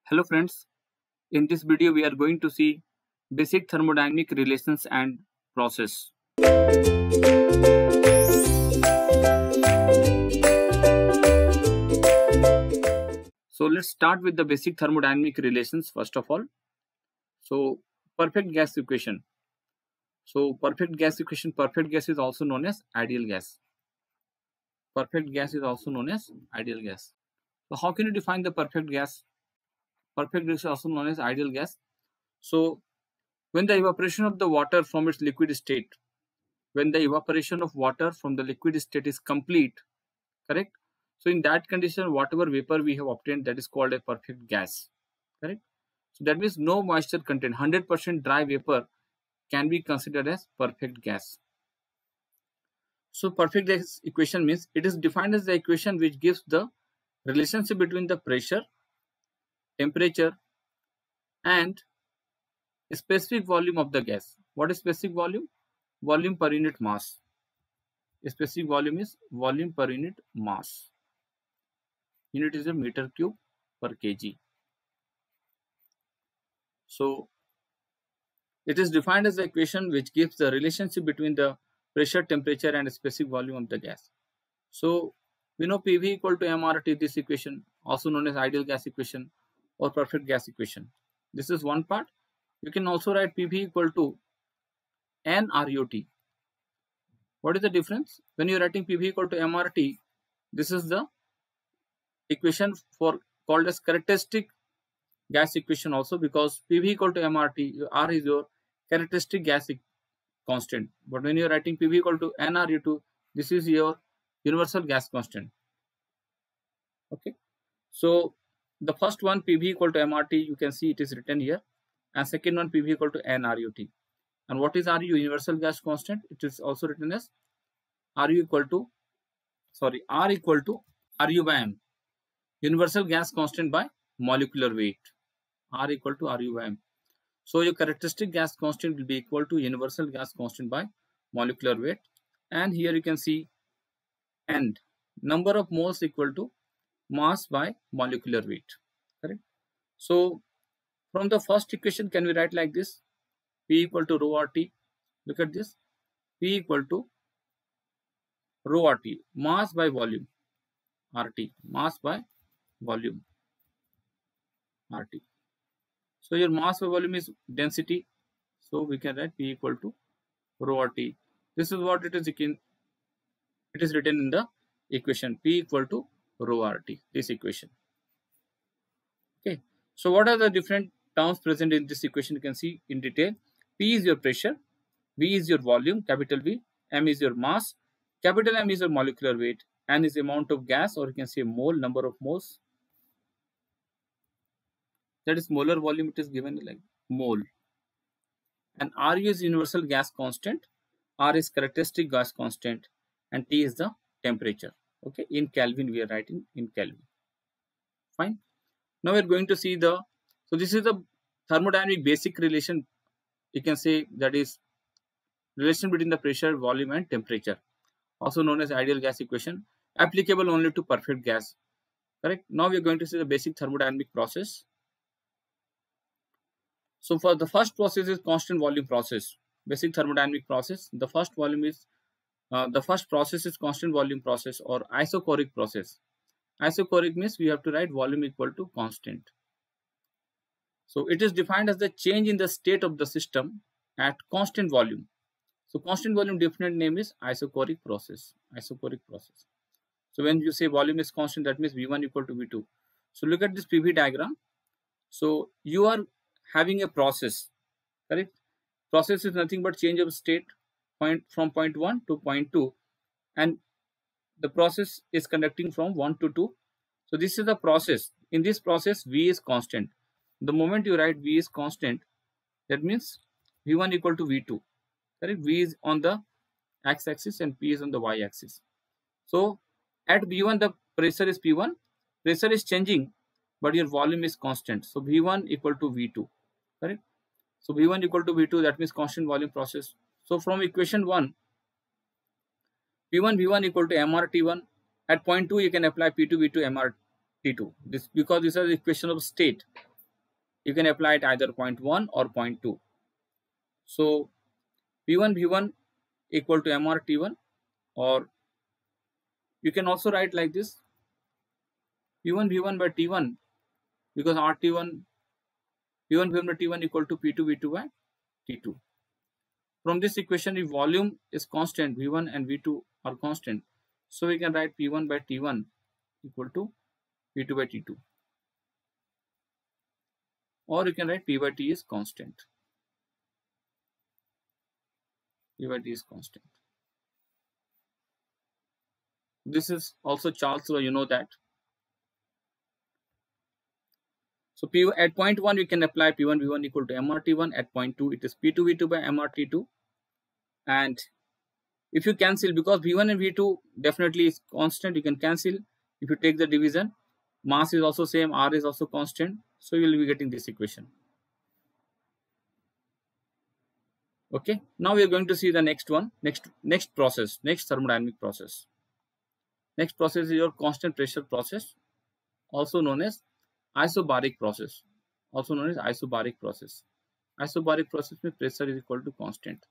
Hello friends, in this video we are going to see basic thermodynamic relations and process. So let's start with the basic thermodynamic relations first of all. So perfect gas equation. Perfect gas is also known as ideal gas. Perfect gas is also known as ideal gas. So how can you define the perfect gas? Perfect gas is also known as ideal gas. So when the evaporation of the water from its liquid state, when the evaporation of water from the liquid state is complete, correct? So in that condition, whatever vapor we have obtained, that is called a perfect gas, correct? So that means no moisture content, 100% dry vapor can be considered as perfect gas. So perfect gas equation means it is defined as the equation which gives the relationship between the pressure, temperature and specific volume of the gas. What is specific volume? Volume per unit mass. Specific volume is volume per unit mass. Unit is a meter cube per kg. So it is defined as the equation which gives the relationship between the pressure, temperature and specific volume of the gas. So we know PV equal to mRT, this equation, also known as ideal gas equation or perfect gas equation. This is one part. You can also write PV equal to nRUT. What is the difference? When you are writing PV equal to mRT, this is the equation for called as characteristic gas equation also, because PV equal to mRT, R is your characteristic gas constant. But when you are writing PV equal to nRU2, this is your universal gas constant. Okay. So the first one PV equal to mRT, you can see it is written here, and second one PV equal to nRUT. And what is RU? Universal gas constant. It is also written as R equal to RU by M. Universal gas constant by molecular weight. R equal to RU by M. So your characteristic gas constant will be equal to universal gas constant by molecular weight. And here you can see N, number of moles equal to mass by molecular weight. Correct? So from the first equation, can we write like this? P equal to rho RT. Look at this. P equal to rho RT, mass by volume. RT, mass by volume. RT. So your mass by volume is density. So we can write P equal to rho RT. This is what it is written in the equation, P equal to rho RT, this equation. Okay. So what are the different terms present in this equation? You can see in detail. P is your pressure, V is your volume, capital V, M is your mass, capital M is your molecular weight, N is the amount of gas, or you can say mole, number of moles. That is molar volume, it is given like mole. And RU is universal gas constant, R is characteristic gas constant, and T is the temperature. Okay, in Kelvin we are writing in Kelvin. Fine. Now we are going to see so this is the thermodynamic basic relation. You can say that is relation between the pressure, volume and temperature, also known as ideal gas equation, applicable only to perfect gas. Correct. Now we are going to see the basic thermodynamic process. So for the first process is constant volume process, basic thermodynamic process. The first process is constant volume process or isochoric process. Isochoric means we have to write volume equal to constant. So it is defined as the change in the state of the system at constant volume. So constant volume definite name is isochoric process. Isochoric process. So when you say volume is constant, that means V1 equal to V2. So look at this PV diagram. So you are having a process, correct? Process is nothing but change of state from point 1 to point 2, and the process is conducting from 1 to 2. So this is the process. In this process, V is constant. The moment you write V is constant, that means V1 equal to V2. Correct? V is on the x-axis and P is on the y-axis. So at V1, the pressure is P1. Pressure is changing, but your volume is constant. So V1 equal to V2. Correct? So V1 equal to V2, that means constant volume process. So from equation 1, P1 V1 equal to mRT1. At point 2, you can apply P2 V2 mRT2. This because these are the equation of state. you can apply it either 0.1 or 0.2. So P1 V1 equal to MR T1, or you can also write like this, P1 V1 by T1, because RT1 P1 V1 by T1 equal to P2 V2 by T2. From this equation, if volume is constant, V1 and V2 are constant, so we can write P1 by T1 equal to P2 by T2, or you can write P by T is constant. P by T is constant. This is also Charles law, you know that. So P at point 1 we can apply P1 V1 equal to MRT1. At point 2 it is P2 V2 by MRT2. And if you cancel, because V1 and V2 definitely is constant, you can cancel. If you take the division, mass is also same, R is also constant, so you will be getting this equation. Okay, now we are going to see the next one, next process, next thermodynamic process. Next process is your constant pressure process, also known as isobaric process. Also known as isobaric process. Isobaric process means pressure is equal to constant.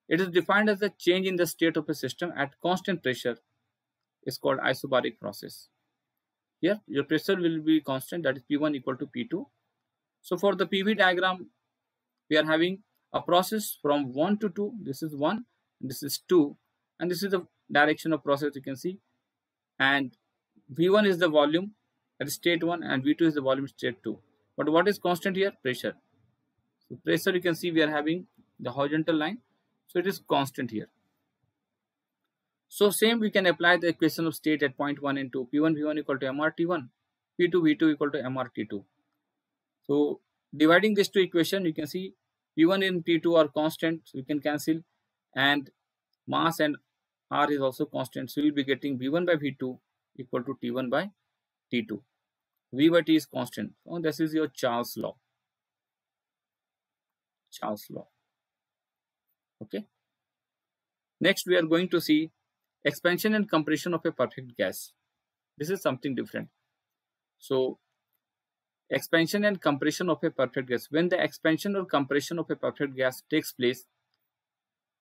It is defined as a change in the state of a system at constant pressure is called isobaric process. Here your pressure will be constant, that is P1 equal to P2. So for the PV diagram, we are having a process from 1 to 2. This is 1, this is 2, and this is the direction of process, you can see. And V1 is the volume at state 1 and V2 is the volume state 2. But what is constant here? Pressure. So pressure, you can see we are having the horizontal line, so it is constant here. So same we can apply the equation of state at point 1 and 2. P1 V1 equal to MRT1, P2 V2 equal to MRT2. So dividing these two equation, you can see P1 and P2 are constant, so you can cancel, and mass and R is also constant, so you will be getting V1 by V2 equal to T1 by T2. V by T is constant. So this is your Charles law. Charles law. Okay. Next, we are going to see expansion and compression of a perfect gas. This is something different. So expansion and compression of a perfect gas. When the expansion or compression of a perfect gas takes place,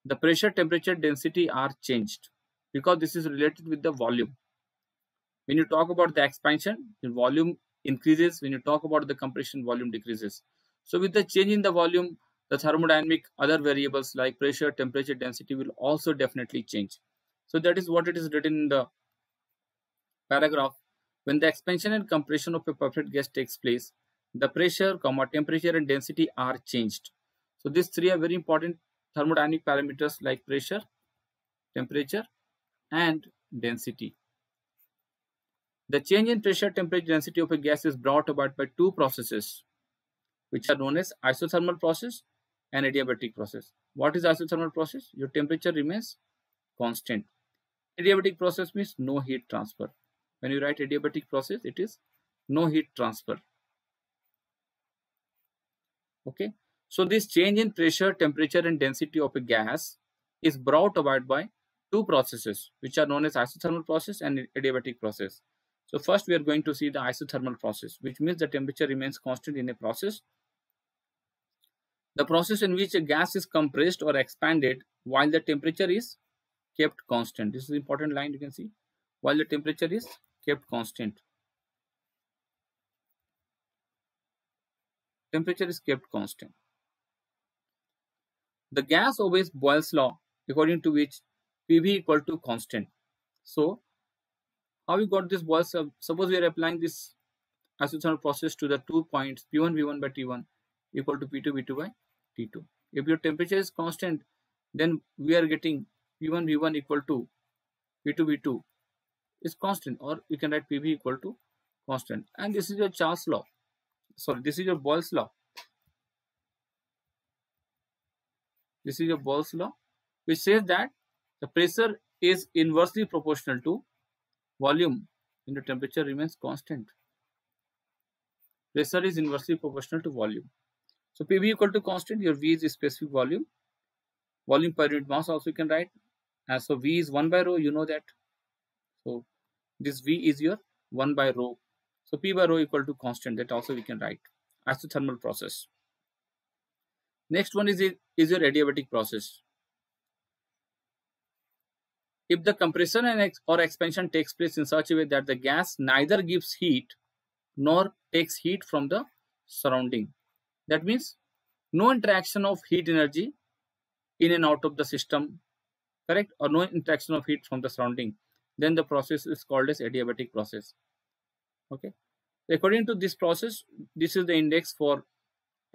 the pressure, temperature, density are changed, because this is related with the volume. When you talk about the expansion, the volume increases. When you talk about the compression, volume decreases. So with the change in the volume, the thermodynamic other variables like pressure, temperature, density will also definitely change. So that is what it is written in the paragraph. When the expansion and compression of a perfect gas takes place, the pressure, temperature and density are changed. So these three are very important thermodynamic parameters like pressure, temperature and density. The change in pressure, temperature, density of a gas is brought about by two processes, which are known as isothermal process and adiabatic process. What is isothermal process? Your temperature remains constant. Adiabatic process means no heat transfer. When you write adiabatic process, it is no heat transfer. Okay. So this change in pressure, temperature and density of a gas is brought about by two processes, which are known as isothermal process and adiabatic process. So first we are going to see the isothermal process, which means the temperature remains constant in a process. The process in which a gas is compressed or expanded while the temperature is kept constant. This is an important line, you can see. While the temperature is kept constant. Temperature is kept constant. The gas obeys Boyle's law, according to which PV equal to constant. So how we got this Boyle's law? Suppose we are applying this isothermal process to the 2 points P1 V1 by T1 equal to P2 V2 by T2. If your temperature is constant, then we are getting P1 V1 equal to P2 V2 is constant, or you can write PV equal to constant. And this is your Charles law. Sorry, this is your Boyle's law. This is your Boyle's law, which says that the pressure is inversely proportional to volume when the temperature remains constant. Pressure is inversely proportional to volume. So PV equal to constant, your V is specific volume. Volume per unit mass also you can write. And so V is 1 by rho, you know that. So this V is your 1 by rho. So P by rho equal to constant, that also we can write. isothermal process. Next one is your adiabatic process. If the compression or expansion takes place in such a way that the gas neither gives heat nor takes heat from the surrounding, that means no interaction of heat energy in and out of the system, correct, or no interaction of heat from the surrounding, then the process is called as adiabatic process. Okay, according to this process, this is the index for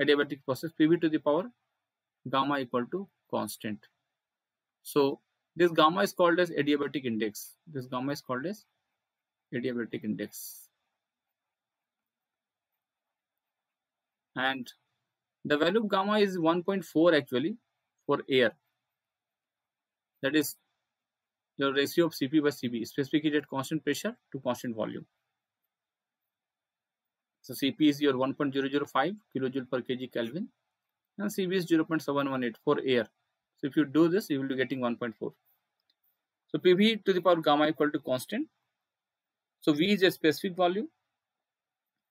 adiabatic process, PV to the power gamma equal to constant. So this gamma is called as adiabatic index. This gamma is called as adiabatic index. And the value of gamma is 1.4 actually for air. That is the ratio of Cp by Cv, specific heat at constant pressure to constant volume. So Cp is your 1.005 kilojoule per kg Kelvin and Cv is 0.718 for air. So if you do this, you will be getting 1.4. So PV to the power gamma equal to constant. So V is a specific volume,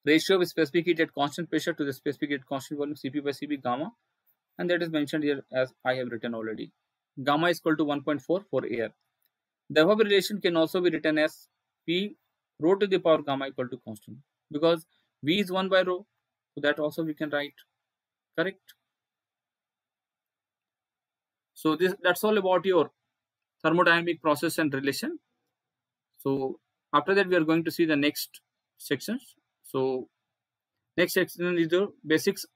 ratio of specific heat at constant pressure to the specific heat at constant volume, Cp by Cv gamma, and that is mentioned here as I have written already. Gamma is equal to 1.4 for air. The above relation can also be written as P rho to the power gamma equal to constant, because V is 1 by rho, so that also we can write, correct? So that's all about your thermodynamic process and relation. So after that we are going to see the next sections. So next section is the basics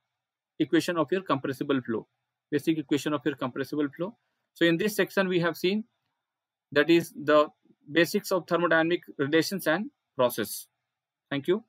equation of your compressible flow. Basic equation of your compressible flow. So in this section we have seen that is the basics of thermodynamic relations and process. Thank you.